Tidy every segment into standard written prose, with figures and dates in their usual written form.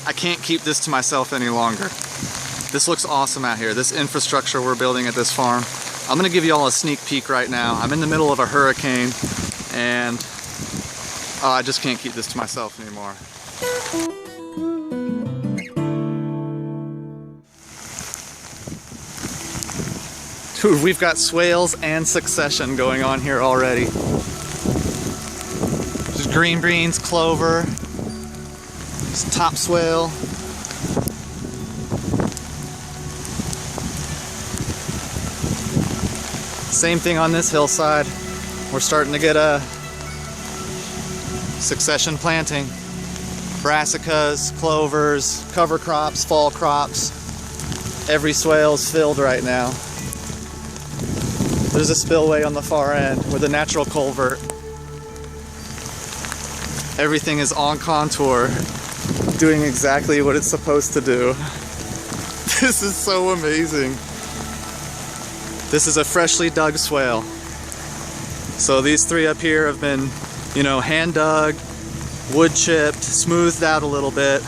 I can't keep this to myself any longer. This looks awesome out here, this infrastructure we're building at this farm. I'm gonna give you all a sneak peek right now. I'm in the middle of a hurricane and I just can't keep this to myself anymore. Dude, we've got swales and succession going on here already. There's green beans, clover, there's topswale. Same thing on this hillside. We're starting to get a succession planting. Brassicas, clovers, cover crops, fall crops. Every swale's filled right now. There's a spillway on the far end with a natural culvert. Everything is on contour, doing exactly what it's supposed to do. This is so amazing. This is a freshly dug swale. So these three up here have been, you know, hand dug, wood chipped, smoothed out a little bit.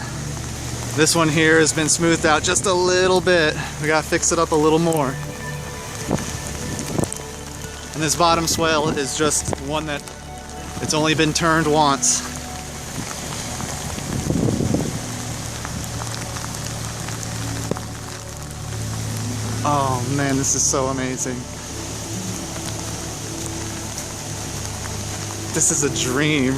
This one here has been smoothed out just a little bit. We gotta fix it up a little more. And this bottom swale is just one that it's only been turned once. Oh man, this is so amazing. This is a dream.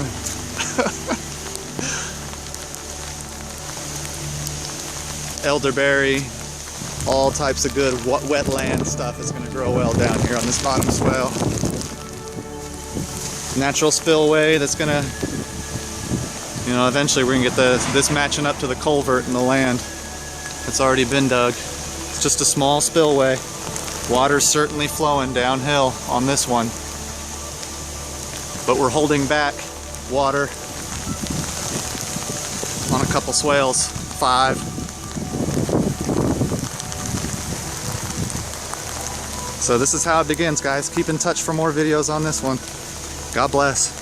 Elderberry, all types of good wetland stuff is going to grow well down here on this bottom swale. Natural spillway that's going to, you know, eventually we're going to get this matching up to the culvert in the land that's already been dug. It's just a small spillway. Water's certainly flowing downhill on this one, but we're holding back water on a couple swales, 5. So this is how it begins, guys. Keep in touch for more videos on this one. God bless.